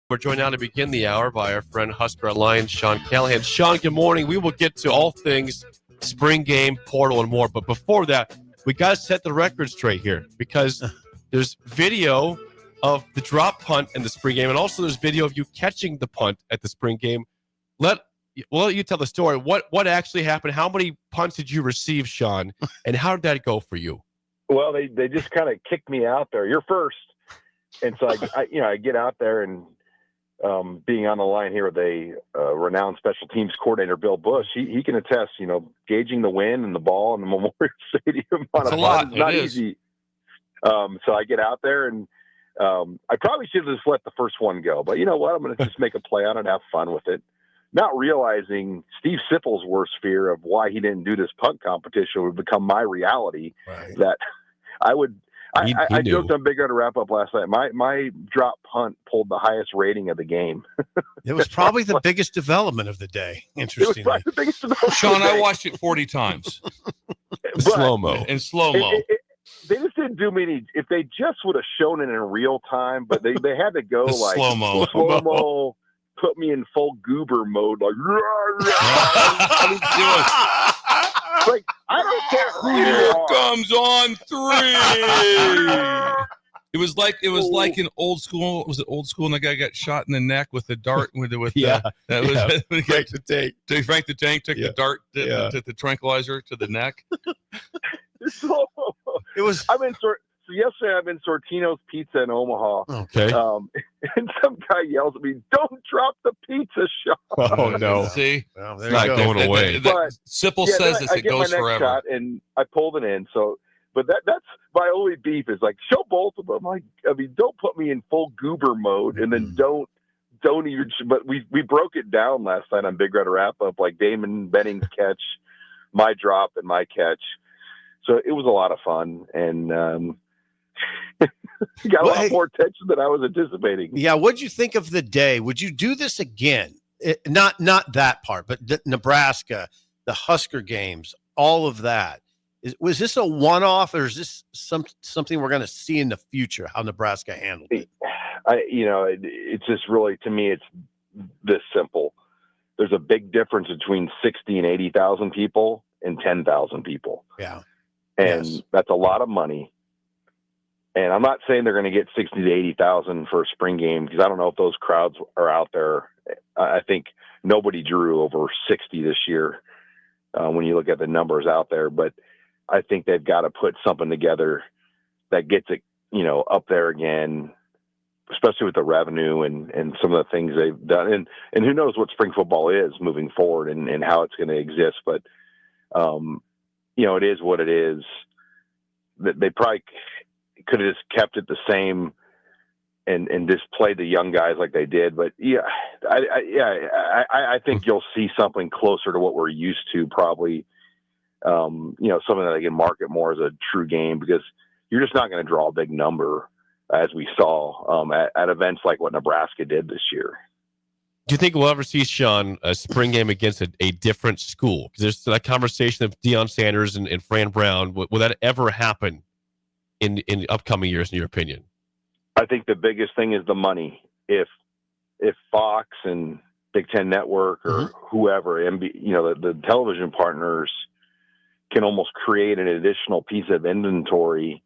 We're joined now to begin the hour by our friend HuskerOnline, Sean Callahan. Sean, good morning. We will get to all things spring game, portal, and more. But before that, we got to set the record straight here because there's video of the drop punt in the spring game, and also there's video of you catching the punt at the spring game. We'll let you tell the story. What actually happened? How many punts did you receive, Sean? And how did that go for you? Well, they just kind of kicked me out there. You're first. And so I get out there and being on the line here with a renowned special teams coordinator, Bill Bush, he can attest, gauging the wind and the ball in the Memorial Stadium on a punt is not easy. So I get out there and I probably should have just let the first one go, but you know what? I'm going to just make a play on it and have fun with it. Not realizing Steve Sipple's worst fear of why he didn't do this punt competition would become my reality. Right. That I would. I joked on Big Red to wrap up last night. My drop punt pulled the highest rating of the game. It was probably the biggest development of the day. Interestingly, it was probably the biggest development. Sean, I watched it 40 times. Slow-mo. In slow-mo. They just didn't do me. If they just would have shown it in real time, but they had to go like slow-mo. Put me in full goober mode, like, like I don't care who Here comes on three. It was like an old school. Was it old school? And the guy got shot in the neck with the dart. Frank the Tank. Frank the Tank took the dart, took the tranquilizer to the neck. It was. So yesterday I'm in Sortino's Pizza in Omaha. Okay. And some guy yells at me, "Don't drop the pizza, Sean." Oh no! See, well, it's not going away. Sipple says this; it goes forever. Shot and I pulled it in. So, but that's my only beef is like show both of them. Like, I mean, don't put me in full goober mode, and then don't even. But we broke it down last night on Big Red Wrap Up, like Damon Benning's catch, my drop, and my catch. So it was a lot of fun, and got a lot more attention than I was anticipating. Yeah, what'd you think of the day? Would you do this again? Not that part, but Nebraska, the Husker games, all of that. Was this a one-off, or is this something we're going to see in the future? How Nebraska handled it? It's just really, to me, it's this simple. There's a big difference between 60 and 80,000 people and 10,000 people. Yeah, and that's a lot of money. And I'm not saying they're going to get 60 to 80,000 for a spring game because I don't know if those crowds are out there. I think nobody drew over 60 this year when you look at the numbers out there. But I think they've got to put something together that gets it, up there again, especially with the revenue and some of the things they've done. And who knows what spring football is moving forward and how it's going to exist. But, it is what it is. They probably could have just kept it the same and just played the young guys like they did. But I think you'll see something closer to what we're used to, probably, something that they can market more as a true game, because you're just not going to draw a big number as we saw at events like what Nebraska did this year. Do you think we'll ever see, Sean, a spring game against a different school? Because there's that conversation of Deion Sanders and Fran Brown. Will that ever happen in upcoming years, in your opinion? I think the biggest thing is the money. If Fox and Big Ten Network or whoever, the television partners can almost create an additional piece of inventory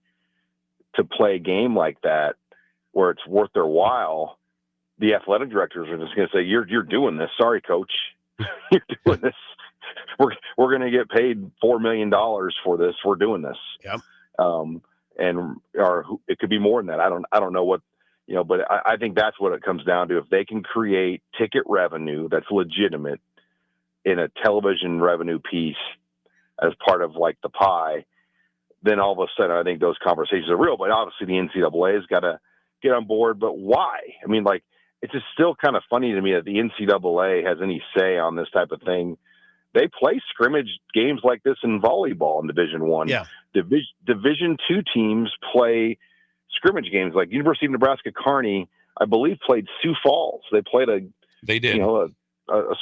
to play a game like that where it's worth their while, the athletic directors are just going to say, you're doing this. Sorry, coach. You're doing this. We're going to get paid $4 million for this. We're doing this. Yep. Or it could be more than that. I don't know what, but I think that's what it comes down to. If they can create ticket revenue that's legitimate in a television revenue piece as part of like the pie, then all of a sudden I think those conversations are real. But obviously the NCAA has got to get on board. But why? I mean, like, it's just still kind of funny to me that the NCAA has any say on this type of thing. They play scrimmage games like this in volleyball in Division I. Yeah. Division II teams play scrimmage games. Like University of Nebraska Kearney, I believe, played Sioux Falls. They played a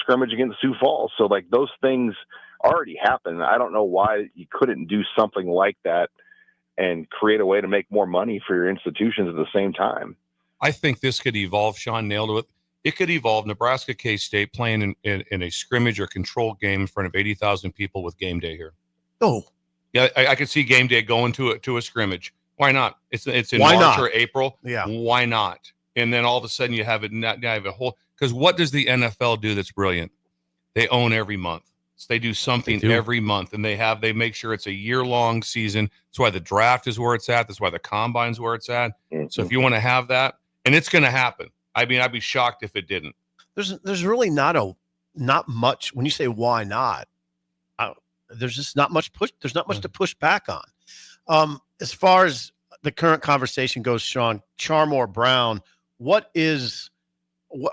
scrimmage against Sioux Falls. So like those things already happen. I don't know why you couldn't do something like that and create a way to make more money for your institutions at the same time. I think this could evolve. Sean nailed it. It could evolve Nebraska K-State playing in a scrimmage or controlled game in front of 80,000 people with game day here. Oh, yeah, I could see game day going to a scrimmage. Why not? It's in Why March not? or April. Yeah. Why not? And then all of a sudden you have a whole, because what does the NFL do that's brilliant? They own every month. So they do something every month, and they make sure it's a year-long season. That's why the draft is where it's at. That's why the combine's where it's at. Mm-hmm. So if you want to have that, and it's going to happen. I mean, I'd be shocked if it didn't. There's really not much when you say why not. There's just not much push. There's not much to push back on. As far as the current conversation goes, Sean, Charmore Brown,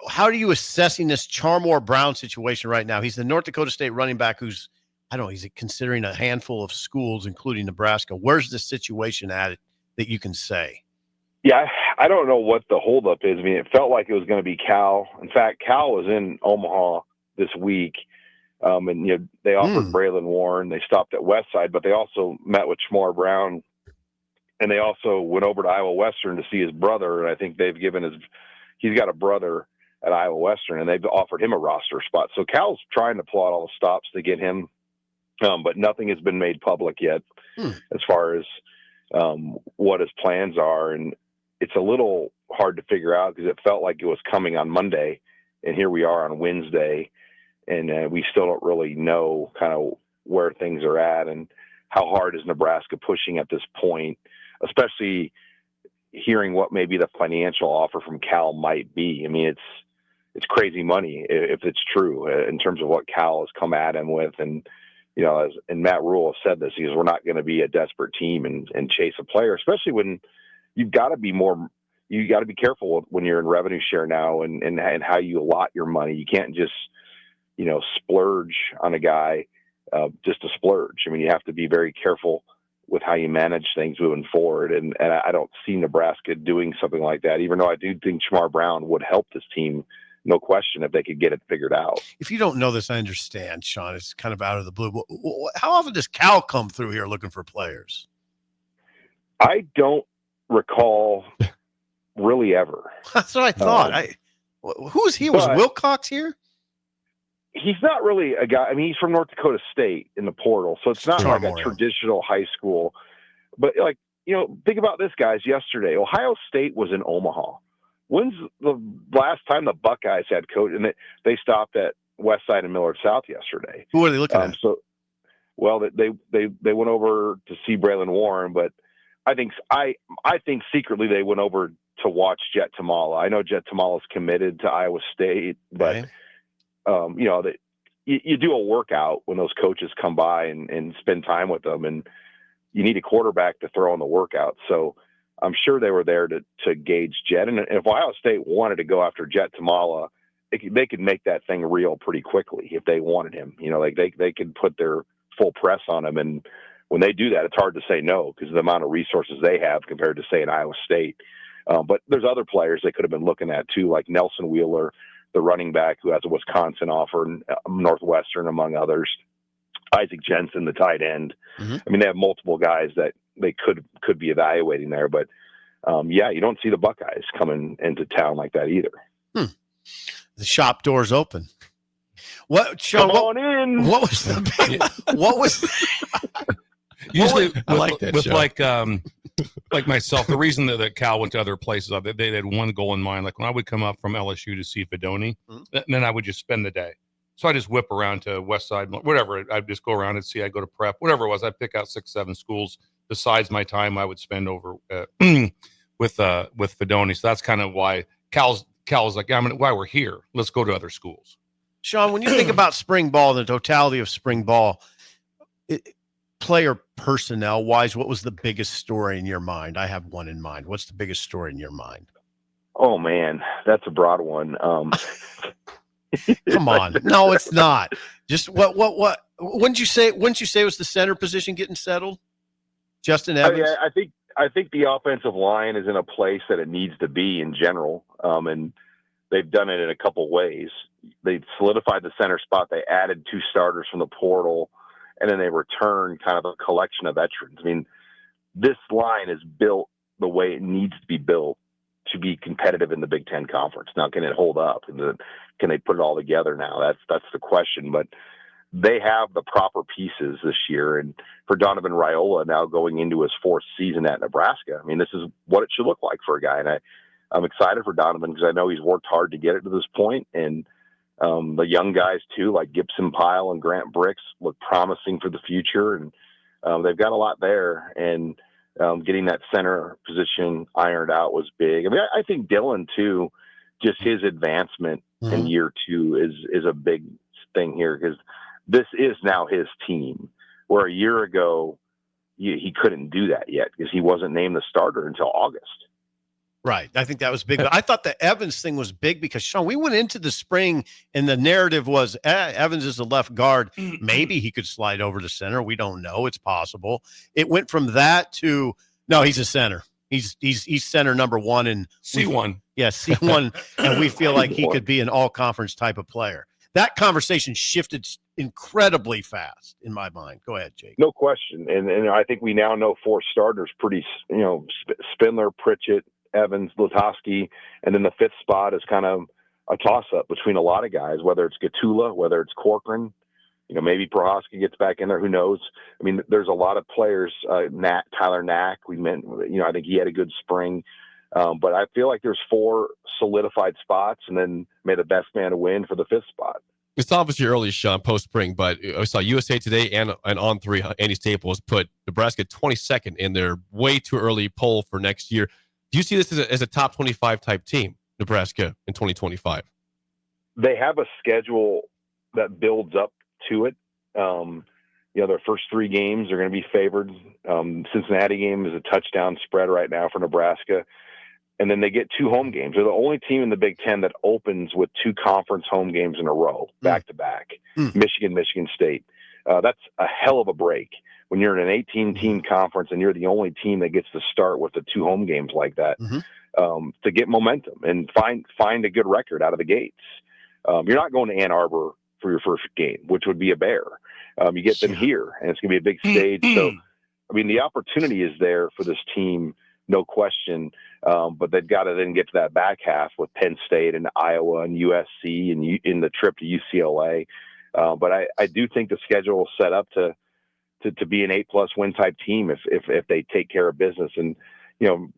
how are you assessing this Charmore Brown situation right now? He's the North Dakota State running back who's, I don't know, he's considering a handful of schools, including Nebraska. Where's the situation at that you can say? Yeah, I don't know what the holdup is. I mean, it felt like it was going to be Cal. In fact, Cal was in Omaha this week, and they offered Braylon Warren. They stopped at Westside, but they also met with Charmore Brown, and they also went over to Iowa Western to see his brother. And I think they've he's got a brother at Iowa Western, and they've offered him a roster spot. So Cal's trying to plot all the stops to get him, but nothing has been made public yet as far as what his plans are. And it's a little hard to figure out because it felt like it was coming on Monday, and here we are on Wednesday, and we still don't really know kind of where things are at and how hard is Nebraska pushing at this point, especially hearing what maybe the financial offer from Cal might be. I mean, it's crazy money if it's true in terms of what Cal has come at him with. And, and Matt Rule has said this, he goes, we're not going to be a desperate team and chase a player, especially when you've got to be careful when you're in revenue share now and how you allot your money. You can't just, splurge on a guy just to splurge. I mean, you have to be very careful with how you manage things moving forward. And I don't see Nebraska doing something like that, even though I do think Charmore Brown would help this team, no question, if they could get it figured out. If you don't know this, I understand, Sean. It's kind of out of the blue. How often does Cal come through here looking for players? I don't recall really ever. That's what I thought. Who's he? Was Wilcox here? He's not really a guy. I mean, he's from North Dakota State in the portal, so it's not like a traditional high school. But think about this, guys. Yesterday, Ohio State was in Omaha. When's the last time the Buckeyes had coach? And they stopped at Westside and Millard South yesterday. Who are they looking at? They went over to see Braylon Warren, but I think secretly they went over to watch Jet Tamala. I know Jet Tamala's committed to Iowa State, but you do a workout when those coaches come by and spend time with them, and you need a quarterback to throw in the workout. So I'm sure they were there to gauge Jet. And if Ohio State wanted to go after Jet Tamala, they could make that thing real pretty quickly if they wanted him. They could put their full press on him. And when they do that, it's hard to say no because of the amount of resources they have compared to, say, an Iowa State. But there's other players they could have been looking at too, like Nelson Wheeler, the running back who has a Wisconsin offer, Northwestern, among others. Isaac Jensen, the tight end. Mm-hmm. I mean, they have multiple guys that they could be evaluating there, but you don't see the Buckeyes coming into town like that either. The shop door's open. What, Sean? Come on in. What was the? What was? Usually, I like that. With like myself, the reason that Cal went to other places, they had one goal in mind. Like when I would come up from LSU to see Fedoni, then I would just spend the day. So I just whip around to West Side, whatever. I'd just go around and see. I'd go to prep, whatever it was. I'd pick out 6-7 schools besides my time I would spend over with Fedoni. So that's kind of why Cal's like, why we're here. Let's go to other schools. Sean, when you think about spring ball, the totality of spring ball, player personnel wise, what was the biggest story in your mind? I have one in mind. What's the biggest story in your mind? Oh man, that's a broad one. Come on. No, it's not. Just what wouldn't you say it was the center position getting settled? Justin Evans? I think the offensive line is in a place that it needs to be in general. And they've done it in a couple ways. They solidified the center spot. They added 2 starters from the portal, and then they returned kind of a collection of veterans. I mean, this line is built the way it needs to be built to be competitive in the Big Ten Conference. Now, can it hold up? Can they put it all together now? That's the question. But they have the proper pieces this year. And for Donovan Raiola now going into his 4th season at Nebraska, I mean, this is what it should look like for a guy. And I'm excited for Donovan because I know he's worked hard to get it to this point. And the young guys too, like Gibson Pyle and Grant Bricks, look promising for the future. And they've got a lot there. And getting that center position ironed out was big. I mean, I think Dylan too, just his advancement in year 2 is a big thing here, because this is now his team, where a year ago he couldn't do that yet because he wasn't named the starter until August. Right. I think that was big. But I thought the Evans thing was big because, Sean, we went into the spring and the narrative was Evans is a left guard. Maybe he could slide over to center. We don't know. It's possible. It went from that to, no, he's a center. He's center number 1 and C1. Yeah, C1. And we feel like he could be an all-conference type of player. That conversation shifted incredibly fast in my mind. Go ahead, Jake. No question. And I think we now know 4 starters pretty, Spindler, Pritchett, Evans, Lutoski, and then the 5th spot is kind of a toss-up between a lot of guys, whether it's Gatula, whether it's Corcoran, maybe Prohaska gets back in there, who knows? I mean, there's a lot of players, Tyler Knack, I think he had a good spring, but I feel like there's 4 solidified spots, and then may the best man win for the 5th spot. It's obviously early, Sean, post-spring, but I saw USA Today and On3, Andy Staples put Nebraska 22nd in their way too early poll for next year. Do you see this as a top 25 type team, Nebraska, in 2025? They have a schedule that builds up to it. Their first 3 games are going to be favored. Cincinnati game is a touchdown spread right now for Nebraska. And then they get 2 home games. They're the only team in the Big Ten that opens with 2 conference home games in a row, back to back. Michigan State. That's a hell of a break when you're in an 18-team conference and you're the only team that gets to start with the 2 home games like that, to get momentum and find a good record out of the gates. You're not going to Ann Arbor for your first game, which would be a bear. You get them here, and it's going to be a big stage. So, I mean, the opportunity is there for this team, no question. But they've got to then get to that back half with Penn State and Iowa and USC and in the trip to UCLA. But I do think the schedule will set up to be an 8+ win type team if they take care of business. And,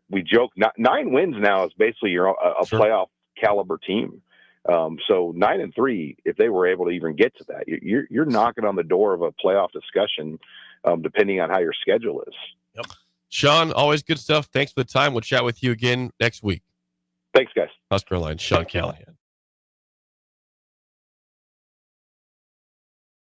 we joke 9 wins now is basically a playoff caliber team. So 9-3, if they were able to even get to that, you're knocking on the door of a playoff discussion, depending on how your schedule is. Yep. Sean, always good stuff. Thanks for the time. We'll chat with you again next week. Thanks, guys. HuskerOnline, Sean Callahan.